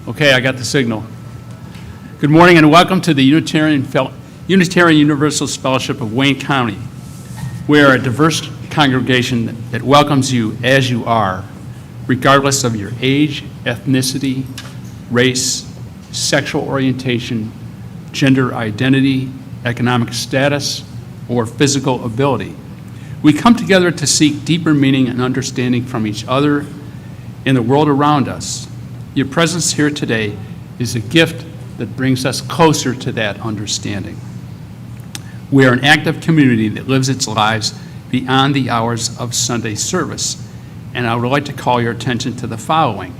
Okay, I got the signal. Good morning and welcome to the Unitarian Universalist Fellowship of Wayne County. We are a diverse congregation that welcomes you as you are, regardless of your age, ethnicity, race, sexual orientation, gender identity, economic status, or physical ability. We come together to seek deeper meaning and understanding from each other in the world around us. Your presence here today is a gift that brings us closer to that understanding. We are an active community that lives its lives beyond the hours of Sunday service, and I would like to call your attention to the following.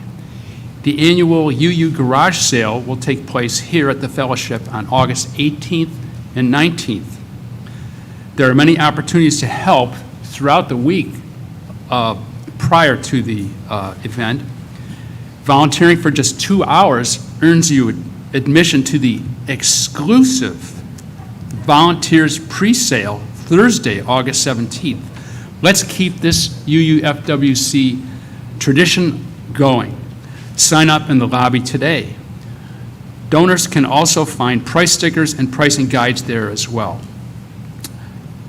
The annual UU Garage Sale will take place here at the Fellowship on August 18th and 19th. There are many opportunities to help throughout the week prior to the event. Volunteering for just 2 hours earns you admission to the exclusive Volunteers Pre-Sale Thursday, August 17th. Let's keep this UUFWC tradition going. Sign up in the lobby today. Donors can also find price stickers and pricing guides there as well.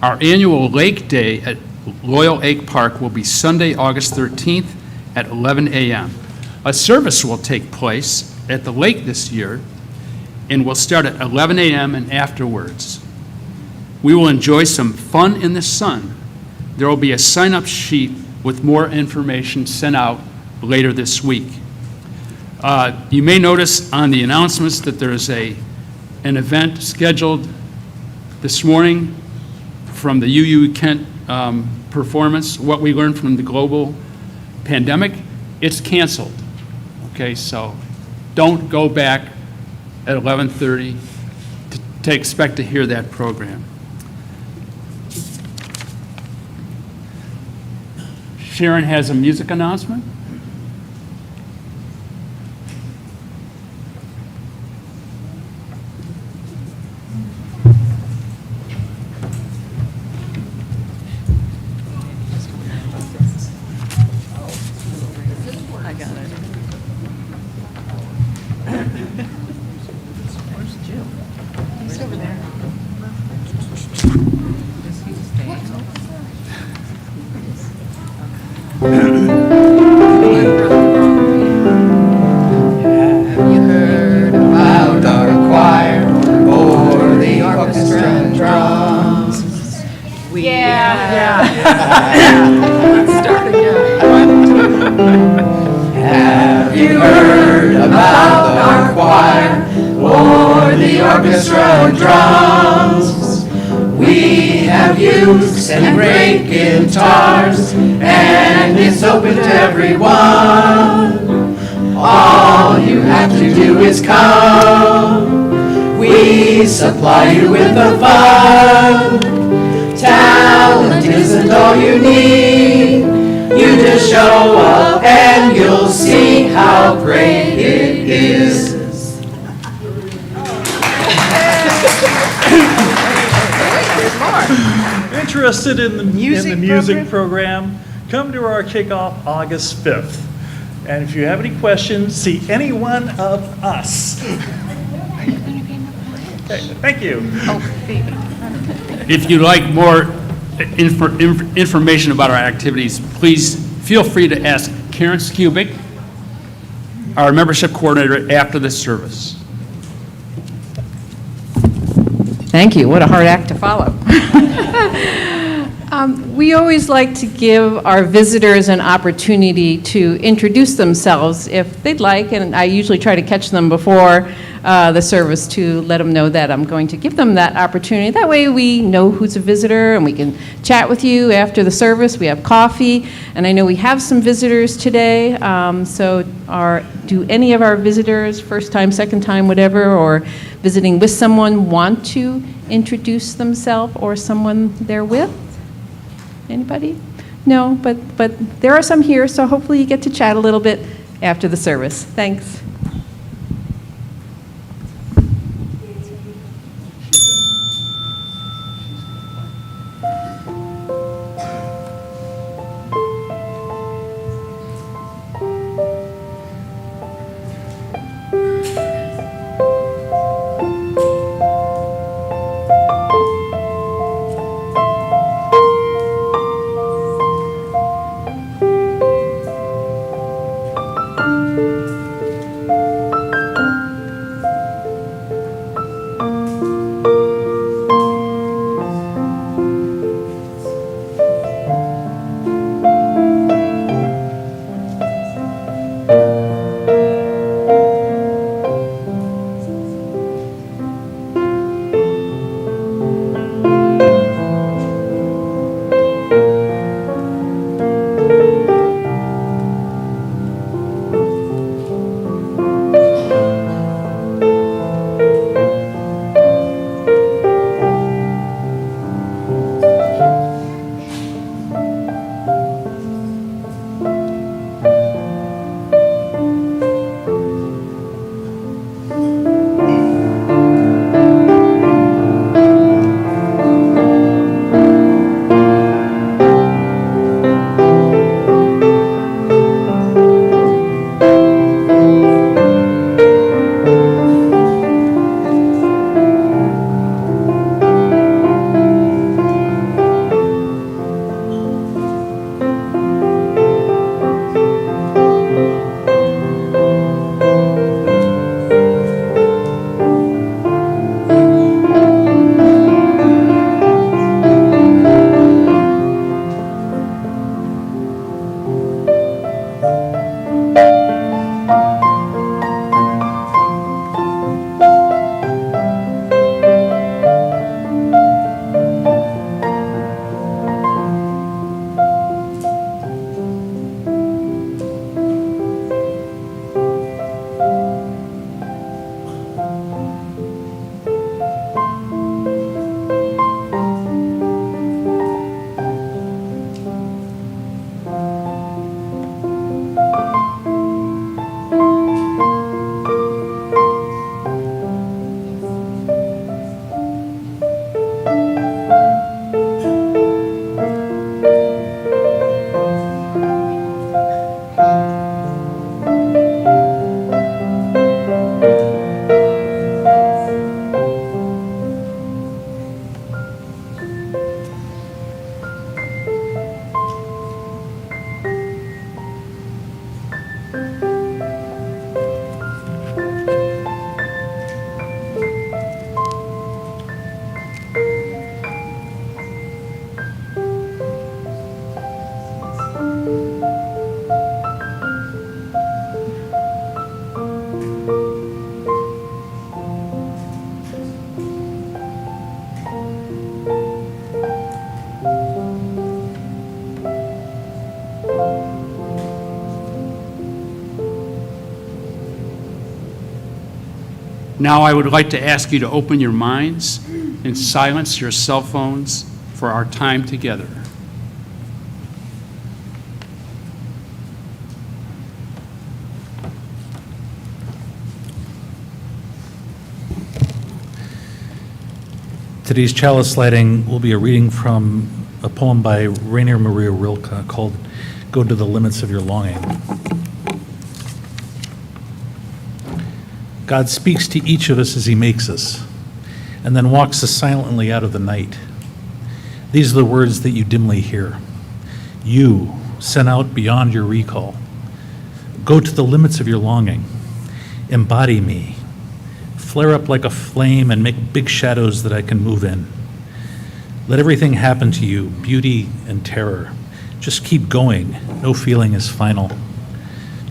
Our annual Lake Day at Loyal Lake Park will be Sunday, August 13th at 11 a.m. A service will take place at the lake this year and will start at 11 a.m. and afterwards. We will enjoy some fun in the sun. There will be a sign-up sheet with more information sent out later this week. You may notice on the announcements that there is an event scheduled this morning from the UU Kent performance, What We Learned from the Global Pandemic. It's canceled. Okay, so don't go back at 11:30 to expect to hear that program. Sharon has a music announcement. And great guitars, and it's open to everyone. All you have to do is come. We supply you with the fun. Talent isn't all you need. You just show up and you'll see how great it is. Interested in the music program, come to our kickoff August 5th. And if you have any questions, see any one of us. Okay, thank you. If you'd like more information about our activities, please feel free to ask Karen Skubik, our membership coordinator, after this service. Thank you. What a hard act to follow. We always like to give our visitors an opportunity to introduce themselves if they'd like, and I usually try to catch them before the service to let them know that I'm going to give them that opportunity. That way we know who's a visitor and we can chat with you after the service. We have coffee, and I know we have some visitors today. Do any of our visitors, first time, second time, whatever, or visiting with someone, want to introduce themselves or someone they're with? Anybody? No, but there are some here, so hopefully you get to chat a little bit after the service. Thanks. Now I would like to ask you to open your minds and silence your cell phones for our time together. Today's chalice lighting will be a reading from a poem by Rainer Maria Rilke called Go to the Limits of Your Longing. God speaks to each of us as he makes us, and then walks us silently out of the night. These are the words that you dimly hear. You, sent out beyond your recall. Go to the limits of your longing. Embody me. Flare up like a flame and make big shadows that I can move in. Let everything happen to you, beauty and terror. Just keep going. No feeling is final.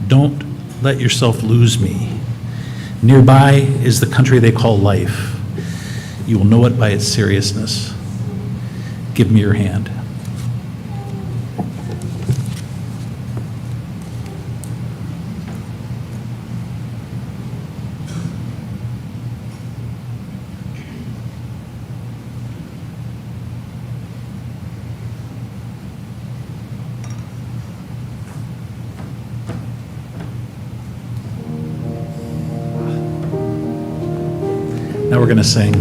Don't let yourself lose me. Nearby is the country they call life. You will know it by its seriousness. Give me your hand. Now we're going to sing.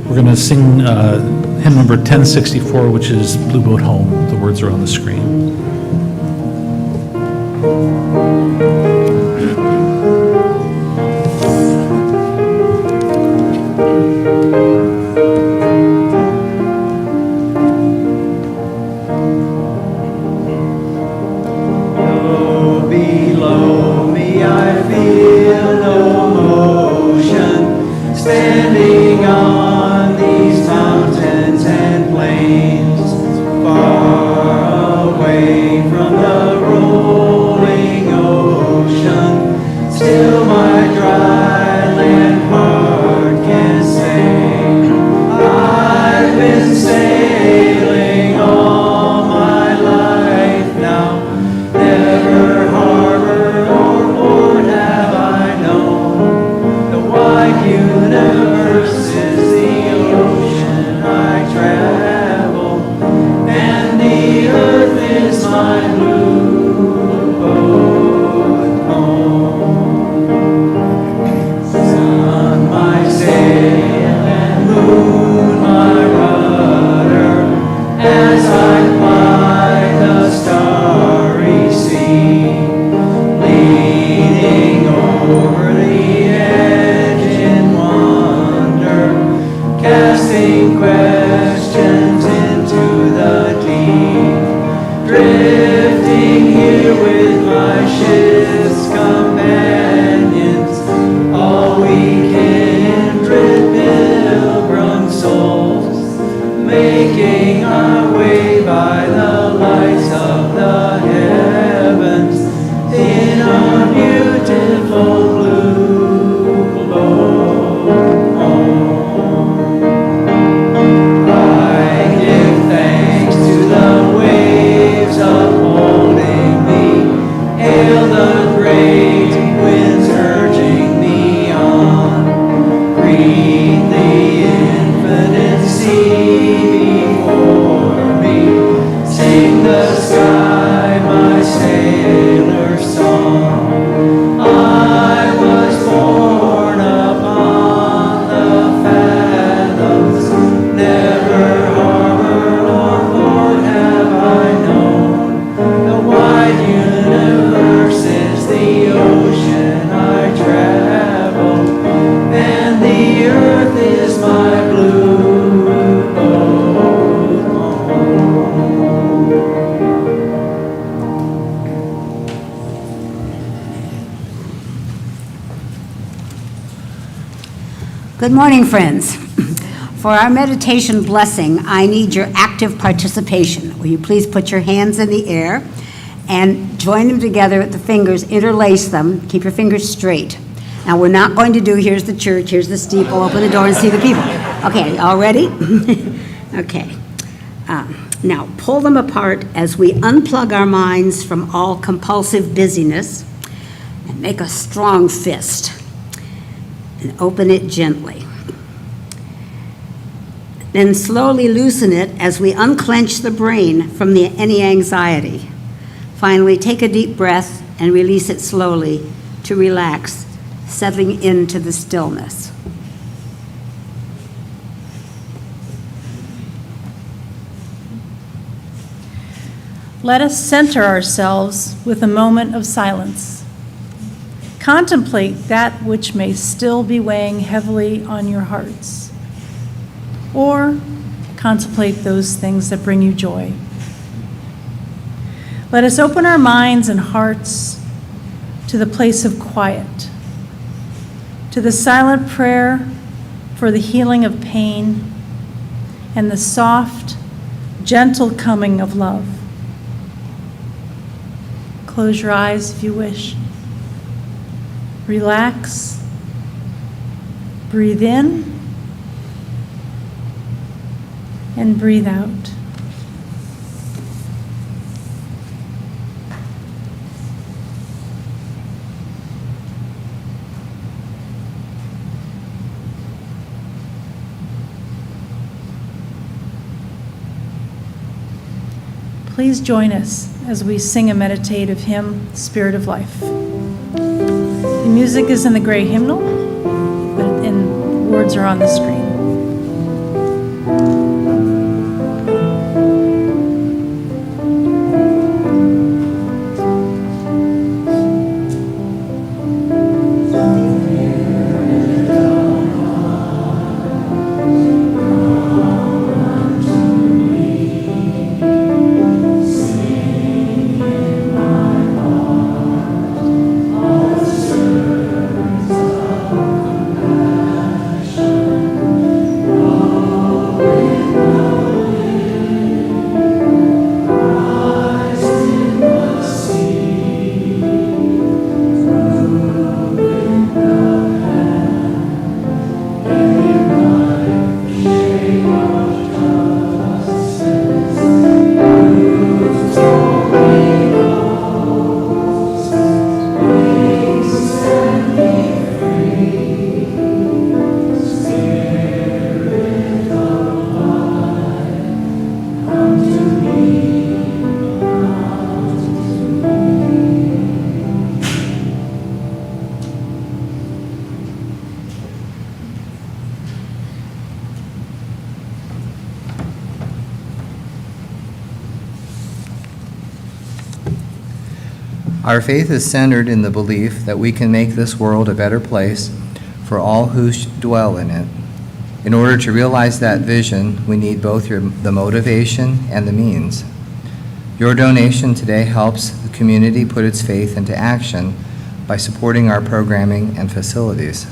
We're going to sing hymn number 1064, which is Blue Boat Home. The words are on the screen. Below me I feel no motion, standing on these mountains and plains, far away from the rolling ocean, still my dry land heart can say, I've been sailing all my life now, never harbor or port have I known. The wide universe is the ocean I travel, and the earth is my blue boat home. Sun my sail and moon my rudder, as I ply the starry sea, leaning over the edge in wonder, casting questions into the deep, drifting here with my ship's companions, all we kindred pilgrim souls, making our way by the lights of the heavens in our beautiful blue boat home. I give thanks to the waves upholding me, hail the great winds urging me on, greet the infinite sea before me, sing the sky my sailor's song. I was born upon the fathoms, never harbor or port have I known. The wide universe is the ocean I travel, and the earth is my blue boat home. Good morning, friends. For our meditation blessing, I need your active participation. Will you please put your hands in the air and join them together with the fingers, interlace them, keep your fingers straight. Now, we're not going to do, here's the church, here's the steeple, open the door and see the people. Okay, all ready? Okay. Now, pull them apart as we unplug our minds from all compulsive busyness and make a strong fist. and open it gently. Then slowly loosen it as we unclench the brain from any anxiety. Finally, take a deep breath and release it slowly to relax, settling into the stillness. Let us center ourselves with a moment of silence. Contemplate that which may still be weighing heavily on your hearts, or contemplate those things that bring you joy. Let us open our minds and hearts to the place of quiet, to the silent prayer for the healing of pain and the soft, gentle coming of love. Close your eyes if you wish. Relax. Breathe in and breathe out. Please join us as we sing a meditative hymn, Spirit of Life. The music is in the gray hymnal, and words are on the screen. Our faith is centered in the belief that we can make this world a better place for all who dwell in it. In order to realize that vision, we need both the motivation and the means. Your donation today helps the community put its faith into action by supporting our programming and facilities.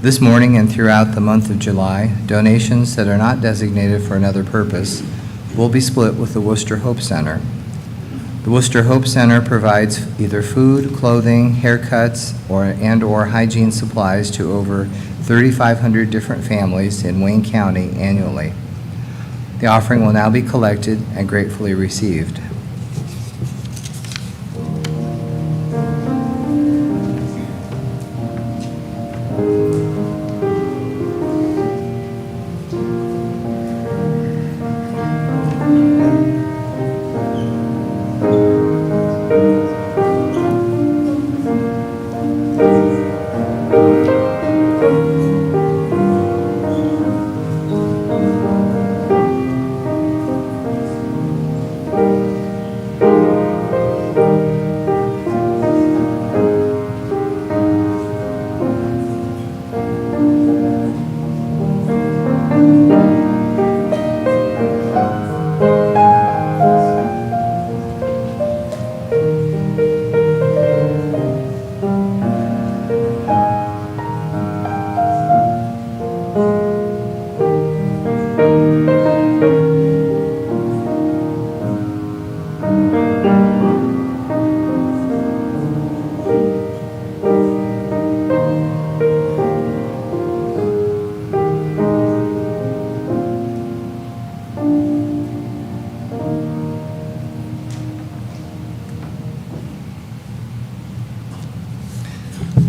This morning and throughout the month of July, donations that are not designated for another purpose will be split with the Worcester Hope Center. The Worcester Hope Center provides either food, clothing, haircuts, or hygiene supplies to over 3,500 different families in Wayne County annually. The offering will now be collected and gratefully received.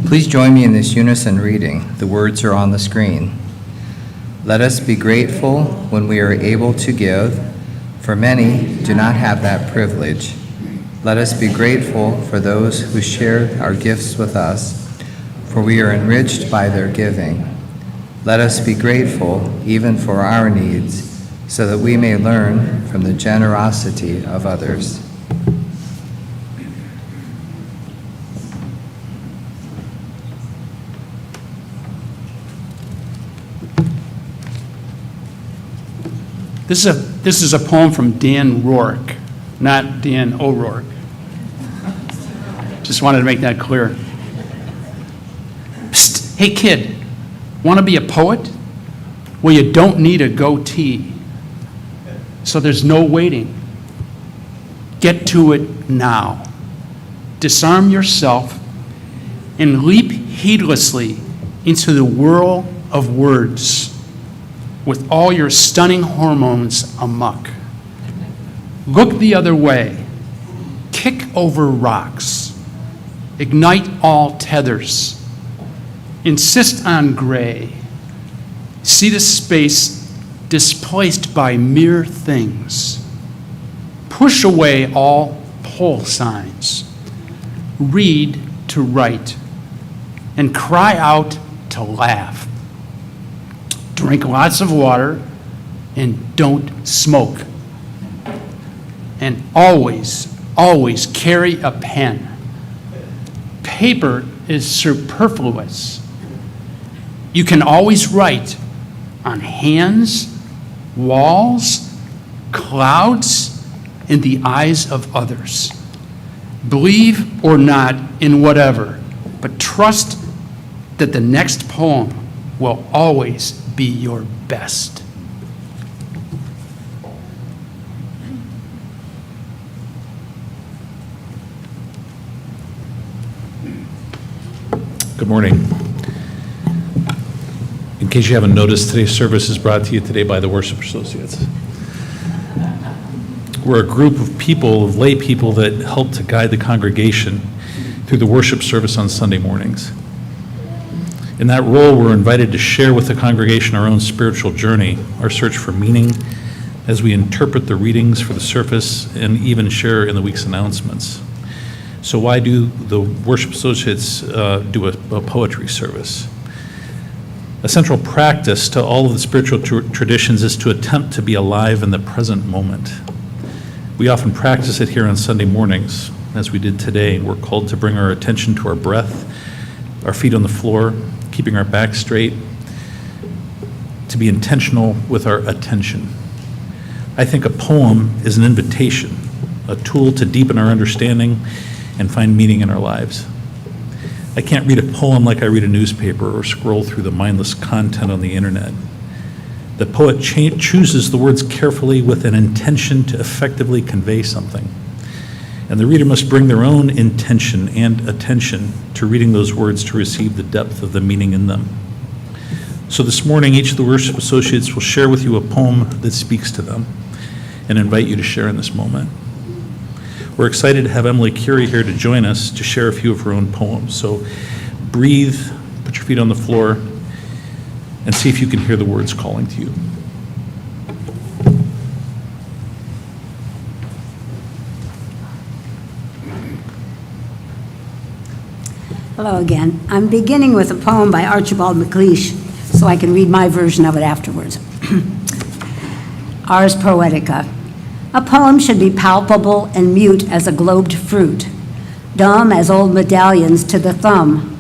Please join me in this unison reading. The words are on the screen. Let us be grateful when we are able to give, for many do not have that privilege. Let us be grateful for those who share our gifts with us, for we are enriched by their giving. Let us be grateful even for our needs, so that we may learn from the generosity of others. This is a poem from Dan Rourke, not Dan O'Rourke. Just wanted to make that clear. Psst, hey kid, want to be a poet? Well, you don't need a goatee, so there's no waiting. Get to it now. Disarm yourself and leap heedlessly into the whirl of words with all your stunning hormones amuck. Look the other way. Kick over rocks. Ignite all tethers. Insist on gray. See the space displaced by mere things. Push away all pole signs. Read to write. And cry out to laugh. Drink lots of water and don't smoke. And always, always carry a pen. Paper is superfluous. You can always write on hands, walls, clouds, and the eyes of others. Believe or not in whatever, but trust that the next poem will always be your best. Good morning. In case you haven't noticed, today's service is brought to you today by the Worship Associates. We're a group of people, of lay people, that help to guide the congregation through the worship service on Sunday mornings. In that role, we're invited to share with the congregation our own spiritual journey, our search for meaning, as we interpret the readings for the service and even share in the week's announcements. So why do the Worship Associates do a poetry service? A central practice to all of the spiritual traditions is to attempt to be alive in the present moment. We often practice it here on Sunday mornings, as we did today. We're called to bring our attention to our breath, our feet on the floor, keeping our back straight, to be intentional with our attention. I think a poem is an invitation, a tool to deepen our understanding and find meaning in our lives. I can't read a poem like I read a newspaper or scroll through the mindless content on the internet. The poet chooses the words carefully with an intention to effectively convey something. And the reader must bring their own intention and attention to reading those words to receive the depth of the meaning in them. So this morning, each of the worship associates will share with you a poem that speaks to them and invite you to share in this moment. We're excited to have Emily Curie here to join us to share a few of her own poems. So breathe, put your feet on the floor, and see if you can hear the words calling to you. Hello again. I'm beginning with a poem by Archibald MacLeish, so I can read my version of it afterwards. Ars Poetica. A poem should be palpable and mute as a globed fruit, dumb as old medallions to the thumb,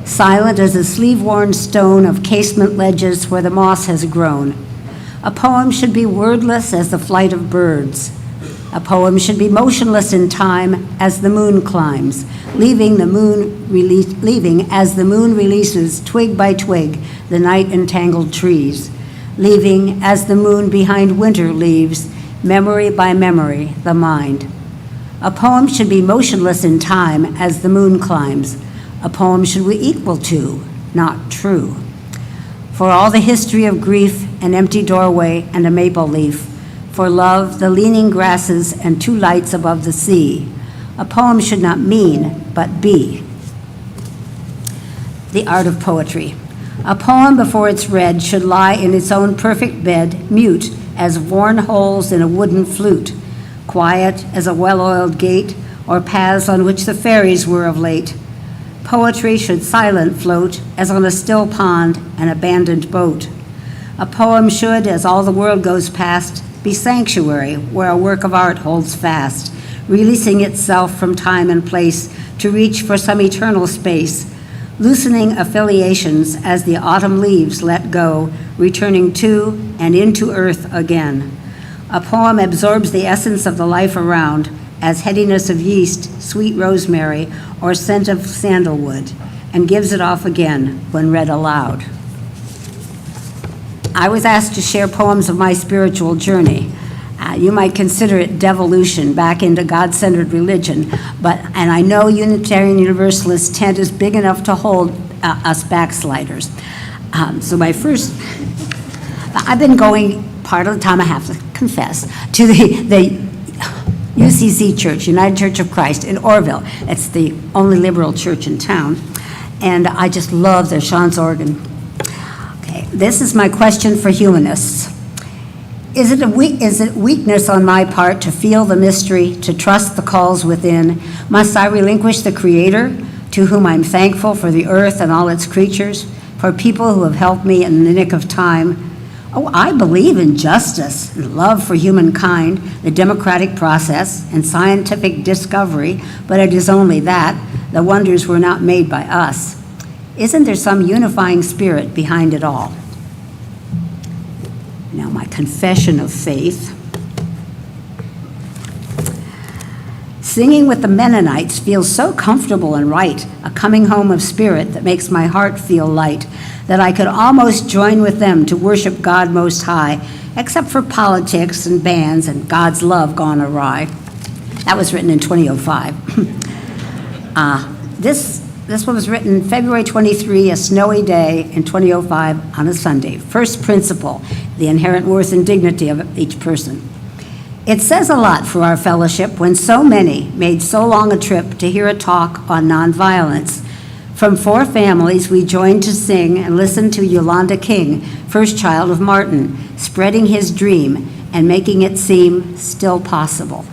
silent as a sleeve-worn stone of casement ledges where the moss has grown. A poem should be wordless as the flight of birds. A poem should be motionless in time as the moon climbs, leaving as the moon releases twig by twig the night-entangled trees, leaving as the moon behind winter leaves, memory by memory, the mind. A poem should be motionless in time as the moon climbs. A poem should be equal to, not true. For all the history of grief, an empty doorway and a maple leaf, for love, the leaning grasses and two lights above the sea. A poem should not mean, but be. The art of poetry. A poem before it's read should lie in its own perfect bed, mute as worn holes in a wooden flute, quiet as a well-oiled gate or paths on which the fairies were of late. Poetry should silent float as on a still pond an abandoned boat. A poem should, as all the world goes past, be sanctuary where a work of art holds fast, releasing itself from time and place to reach for some eternal space, loosening affiliations as the autumn leaves let go, returning to and into earth again. A poem absorbs the essence of the life around as headiness of yeast, sweet rosemary, or scent of sandalwood, and gives it off again when read aloud. I was asked to share poems of my spiritual journey. You might consider it devolution back into God-centered religion, and I know Unitarian Universalist tent is big enough to hold us backsliders. I've been going part of the time, I have to confess, to the UCC Church, United Church of Christ in Orville. It's the only liberal church in town, and I just love their Sean's organ. Okay, this is my question for humanists. Is it weakness on my part to feel the mystery, to trust the calls within? Must I relinquish the Creator, to whom I'm thankful for the earth and all its creatures, for people who have helped me in the nick of time? Oh, I believe in justice and love for humankind, the democratic process, and scientific discovery, but it is only that. The wonders were not made by us. Isn't there some unifying spirit behind it all? Now, my confession of faith. Singing with the Mennonites feels so comfortable and right, a coming home of spirit that makes my heart feel light, that I could almost join with them to worship God Most High, except for politics and bans and God's love gone awry. That was written in 2005. This one was written February 23, a snowy day in 2005 on a Sunday. First principle, the inherent worth and dignity of each person. It says a lot for our fellowship when so many made so long a trip to hear a talk on nonviolence. From 4 families, we joined to sing and listen to Yolanda King, first child of Martin, spreading his dream and making it seem still possible.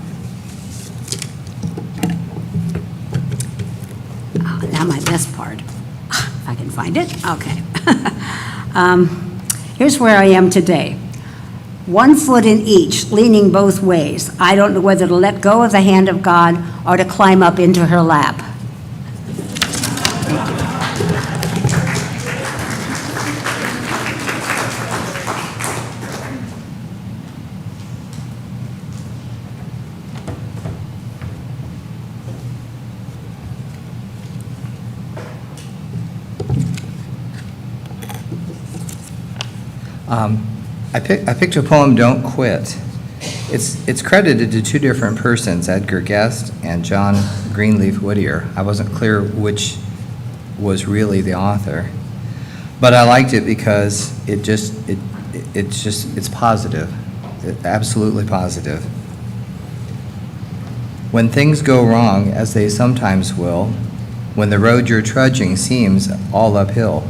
Now my best part, if I can find it, okay. Here's where I am today. 1 foot in each, leaning both ways. I don't know whether to let go of the hand of God or to climb up into her lap. I picked a poem, Don't Quit. It's credited to 2 different persons, Edgar Guest and John Greenleaf Whittier. I wasn't clear which was really the author, but I liked it because it's positive, absolutely positive. When things go wrong, as they sometimes will, when the road you're trudging seems all uphill,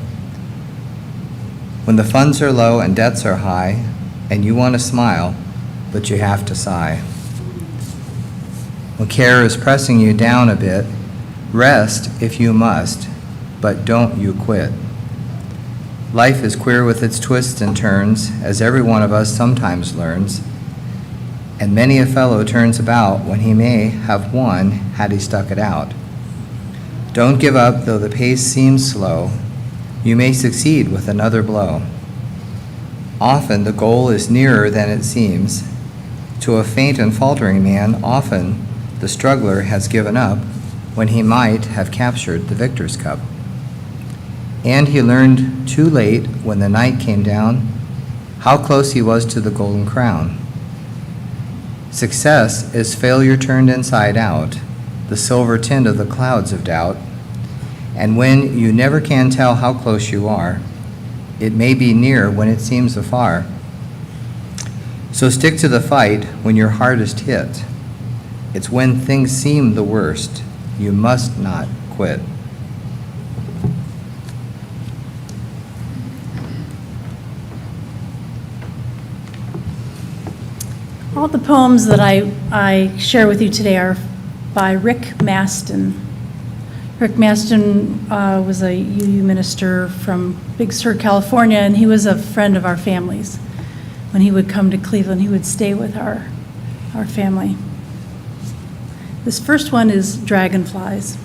when the funds are low and debts are high, and you want to smile, but you have to sigh. When care is pressing you down a bit, rest if you must, but don't you quit. Life is queer with its twists and turns, as every one of us sometimes learns, and many a fellow turns about when he may have won had he stuck it out. Don't give up though the pace seems slow. You may succeed with another blow. Often the goal is nearer than it seems. To a faint and faltering man, often the struggler has given up when he might have captured the victor's cup. And he learned too late when the night came down how close he was to the golden crown. Success is failure turned inside out, the silver tint of the clouds of doubt. And when you never can tell how close you are, it may be near when it seems afar. So stick to the fight when you're hardest hit. It's when things seem the worst, you must not quit. All the poems that I share with you today are by Rick Maston. Rick Maston was a UU minister from Big Sur, California, and he was a friend of our family's. When he would come to Cleveland, he would stay with our family. This first one is Dragonflies.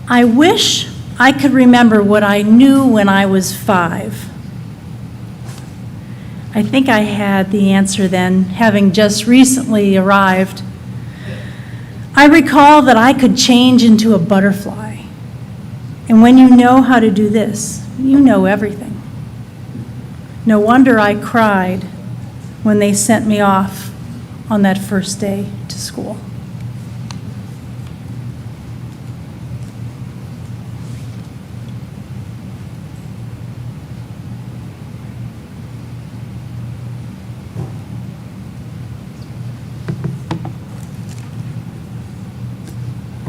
I wish I could remember what I knew when I was 5. I think I had the answer then, having just recently arrived. I recall that I could change into a butterfly. And when you know how to do this, you know everything. No wonder I cried when they sent me off on that first day to school.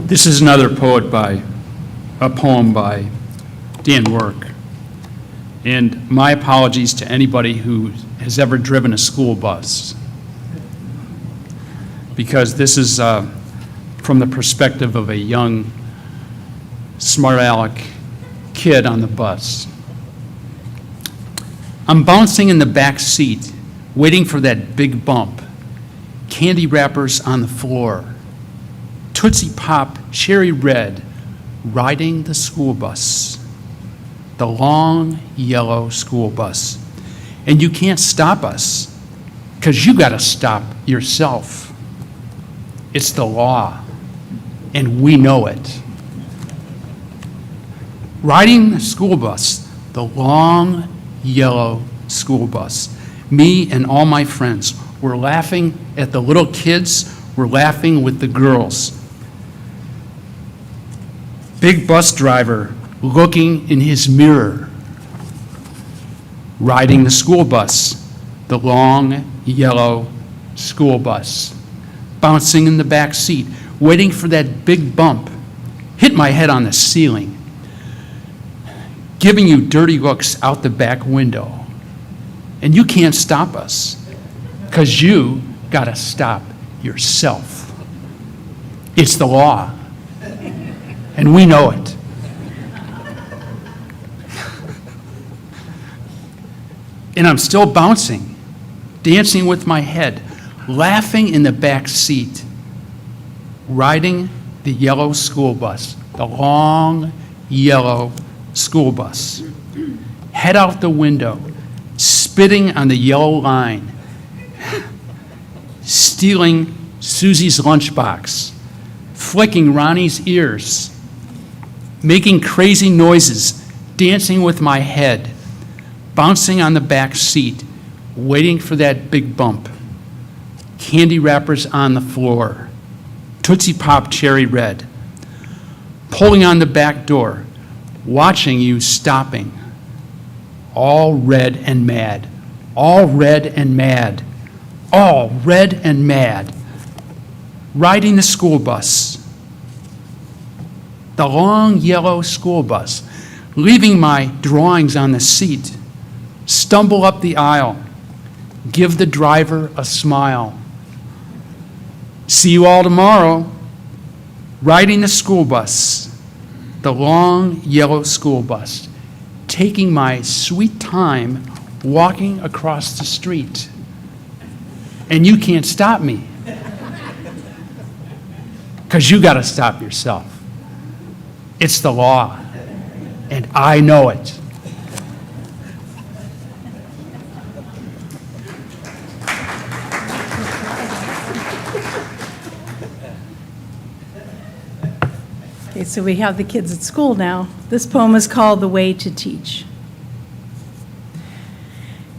This is another poem by Dan Work. And my apologies to anybody who has ever driven a school bus, because this is from the perspective of a young, smart aleck kid on the bus. I'm bouncing in the back seat, waiting for that big bump. Candy wrappers on the floor. Tootsie Pop, cherry red, riding the school bus. The long yellow school bus. And you can't stop us, because you got to stop yourself. It's the law, and we know it. Riding the school bus, the long yellow school bus. Me and all my friends, we're laughing at the little kids, we're laughing with the girls. Big bus driver looking in his mirror, riding the school bus, the long yellow school bus, bouncing in the back seat, waiting for that big bump, hit my head on the ceiling, giving you dirty looks out the back window. And you can't stop us, because you got to stop yourself. It's the law. And we know it. And I'm still bouncing, dancing with my head, laughing in the back seat, riding the yellow school bus, the long yellow school bus. Head out the window, spitting on the yellow line, stealing Susie's lunchbox, flicking Ronnie's ears, making crazy noises, dancing with my head, bouncing on the back seat, waiting for that big bump. Candy wrappers on the floor, Tootsie Pop cherry red, pulling on the back door, watching you stopping, all red and mad, all red and mad, all red and mad, riding the school bus, the long yellow school bus, leaving my drawings on the seat, stumble up the aisle, give the driver a smile. See you all tomorrow, riding the school bus, the long yellow school bus, taking my sweet time walking across the street. And you can't stop me, because you got to stop yourself. It's the law, and I know it. Okay, so we have the kids at school now. This poem is called The Way to Teach.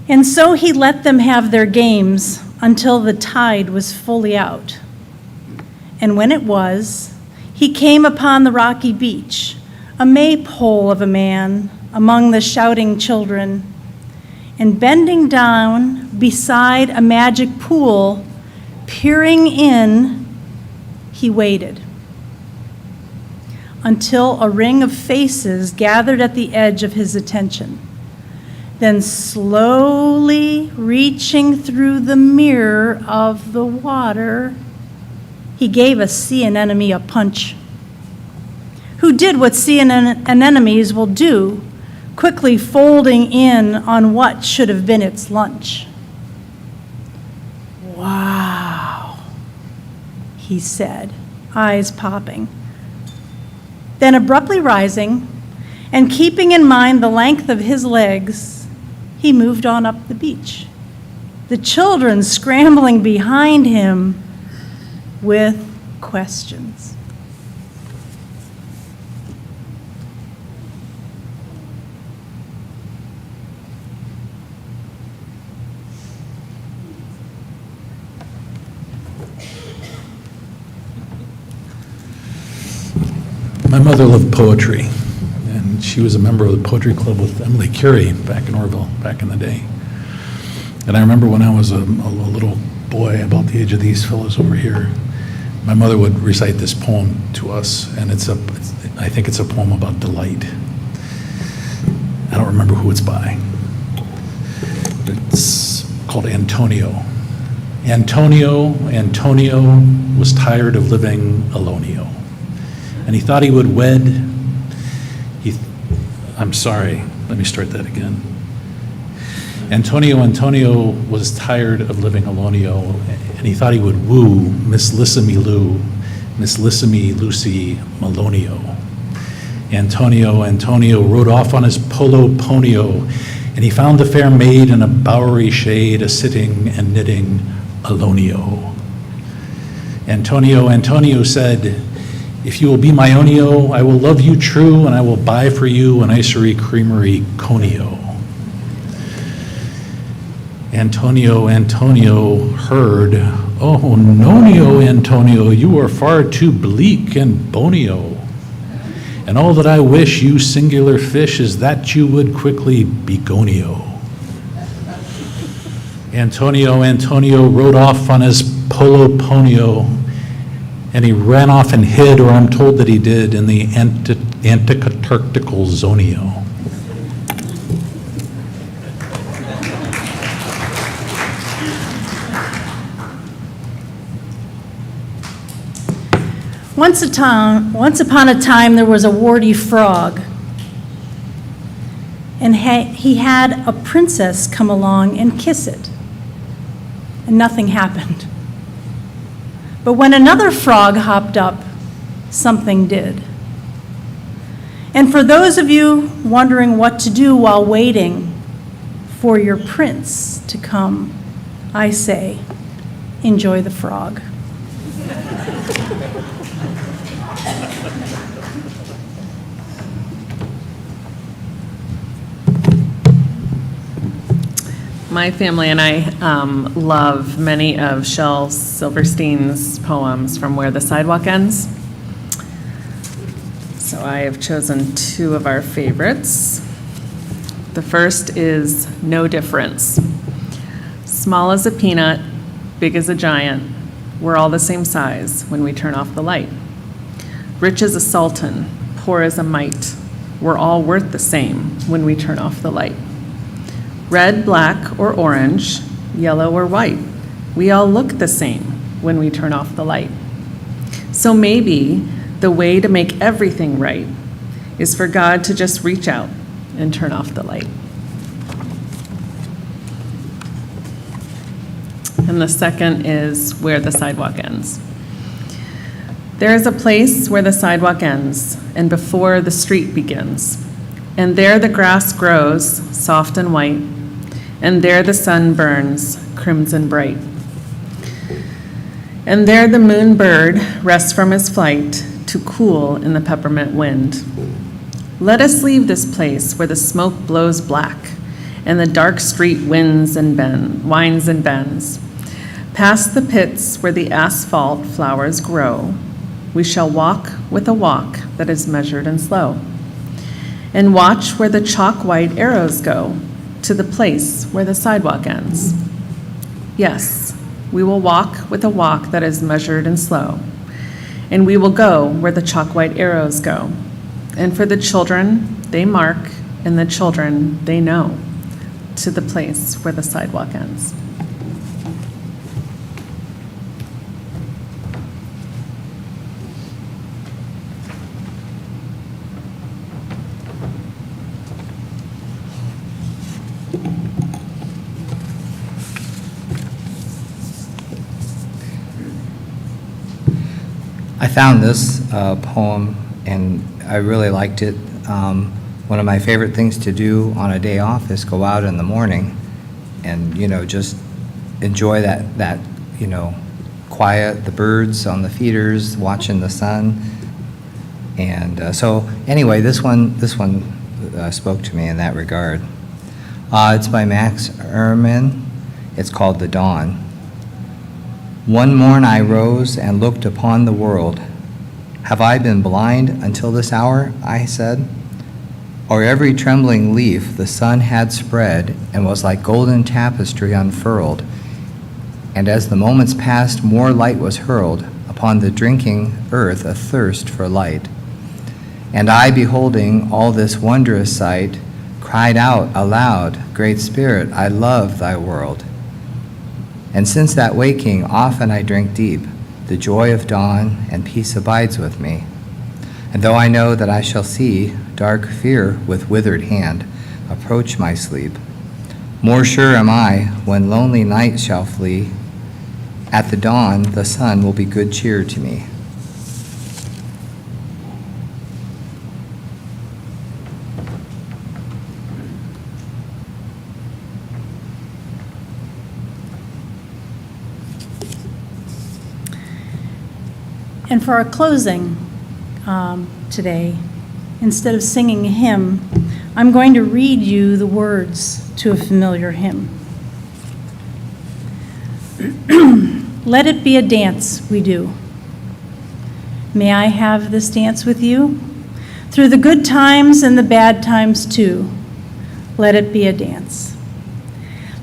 And so he let them have their games until the tide was fully out. And when it was, he came upon the rocky beach, a maypole of a man among the shouting children, and bending down beside a magic pool, peering in, he waited until a ring of faces gathered at the edge of his attention. Then slowly reaching through the mirror of the water, he gave a sea anemone a punch. Who did what sea anemones will do, quickly folding in on what should have been its lunch. Wow, he said, eyes popping. Then abruptly rising and keeping in mind the length of his legs, he moved on up the beach, the children scrambling behind him with questions. My mother loved poetry, and she was a member of the poetry club with Emily Curie back in Orville, back in the day. And I remember when I was a little boy, about the age of these fellows over here, my mother would recite this poem to us, and I think it's a poem about delight. I don't remember who it's by. It's called Antonio. Antonio was tired of living aloneo. And he thought he would wed. I'm sorry, let me start that again. Antonio was tired of living aloneo, and he thought he would woo Miss Lissamy Lucy Malonio. Antonio rode off on his polo ponyo, and he found the fair maid in a bowery shade, a-sitting and knitting aloneo. Antonio said, "If you will be my onio, I will love you true, and I will buy for you an icery creamery conio." Antonio heard, "Oh, nonio, Antonio, you are far too bleak and bonio. And all that I wish, you singular fish, is that you would quickly be gonio." Antonio rode off on his polo ponyo, and he ran off and hid, or I'm told that he did, in the Antarctical zonio. Once upon a time, there was a warty frog, and he had a princess come along and kiss it, and nothing happened. But when another frog hopped up, something did. And for those of you wondering what to do while waiting for your prince to come, I say, enjoy the frog. My family and I love many of Shel Silverstein's poems from Where the Sidewalk Ends. So I have chosen two of our favorites. The first is No Difference. Small as a peanut, big as a giant, we're all the same size when we turn off the light. Rich as a sultan, poor as a mite, we're all worth the same when we turn off the light. Red, black, or orange, yellow or white, we all look the same when we turn off the light. So maybe the way to make everything right is for God to just reach out and turn off the light. And the second is Where the Sidewalk Ends. There is a place where the sidewalk ends and before the street begins. And there the grass grows soft and white, and there the sun burns crimson bright. And there the moon bird rests from his flight to cool in the peppermint wind. Let us leave this place where the smoke blows black and the dark street winds and winds and bends. Past the pits where the asphalt flowers grow, we shall walk with a walk that is measured and slow, and watch where the chalk white arrows go to the place where the sidewalk ends. Yes, we will walk with a walk that is measured and slow, and we will go where the chalk white arrows go. And for the children, they mark, and the children, they know. to the place where the sidewalk ends. I found this poem, and I really liked it. One of my favorite things to do on a day off is go out in the morning and, just enjoy that quiet, the birds on the feeders, watching the sun. And so anyway, this one spoke to me in that regard. It's by Max Ehrman. It's called The Dawn. One morn I rose and looked upon the world. Have I been blind until this hour? I said. O'er every trembling leaf the sun had spread and was like golden tapestry unfurled. And as the moments passed, more light was hurled upon the drinking earth, athirst for light. And I, beholding all this wondrous sight, cried out aloud, Great Spirit, I love thy world. And since that waking, often I drink deep, the joy of dawn and peace abides with me. And though I know that I shall see dark fear with withered hand approach my sleep, more sure am I when lonely night shall flee, at the dawn the sun will be good cheer to me. And for our closing today, instead of singing a hymn, I'm going to read you the words to a familiar hymn. Let it be a dance we do. May I have this dance with you? Through the good times and the bad times too, let it be a dance.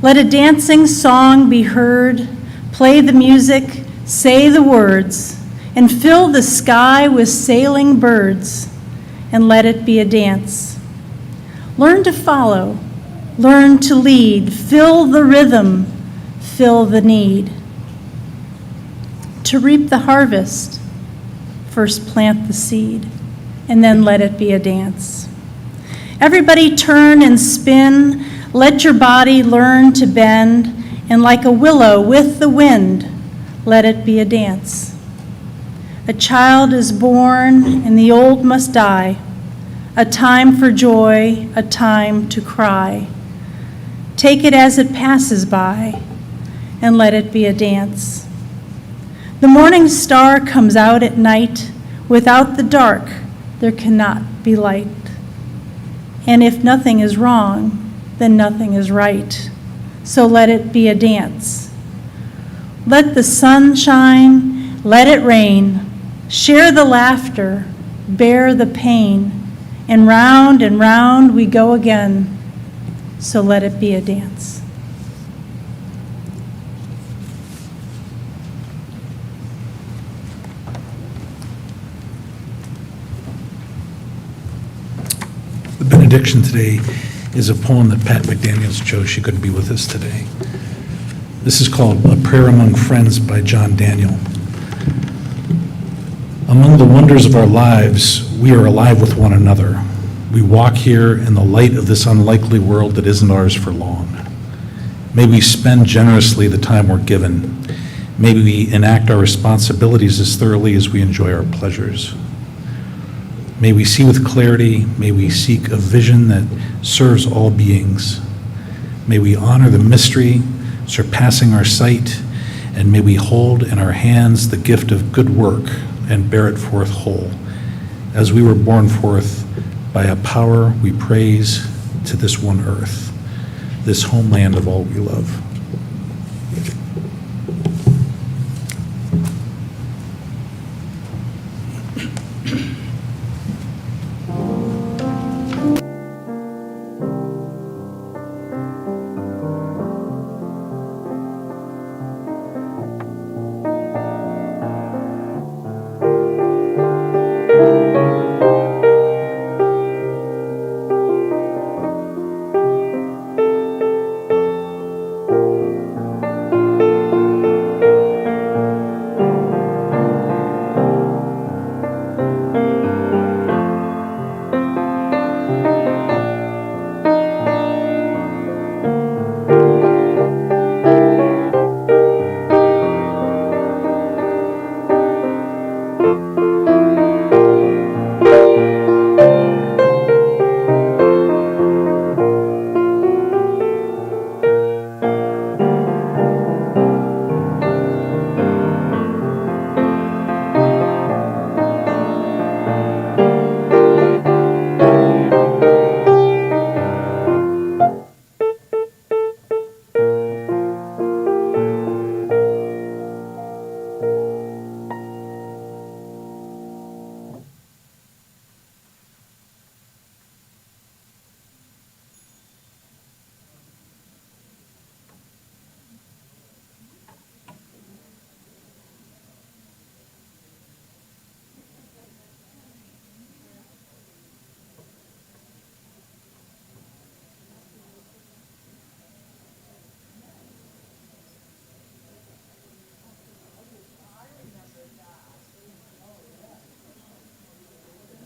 Let a dancing song be heard, play the music, say the words, and fill the sky with sailing birds, and let it be a dance. Learn to follow, learn to lead, fill the rhythm, fill the need. To reap the harvest, first plant the seed, and then let it be a dance. Everybody turn and spin, let your body learn to bend, and like a willow with the wind, let it be a dance. A child is born, and the old must die, a time for joy, a time to cry. Take it as it passes by, and let it be a dance. The morning star comes out at night. Without the dark, there cannot be light. And if nothing is wrong, then nothing is right. So let it be a dance. Let the sun shine, let it rain. Share the laughter, bear the pain, and round we go again, so let it be a dance. The benediction today is a poem that Pat McDaniels chose. She couldn't be with us today. This is called A Prayer Among Friends by John Daniel. Among the wonders of our lives, we are alive with one another. We walk here in the light of this unlikely world that isn't ours for long. May we spend generously the time we're given. May we enact our responsibilities as thoroughly as we enjoy our pleasures. May we see with clarity. May we seek a vision that serves all beings. May we honor the mystery surpassing our sight, and may we hold in our hands the gift of good work and bear it forth whole, as we were born forth by a power we praise to this one earth, this homeland of all we love.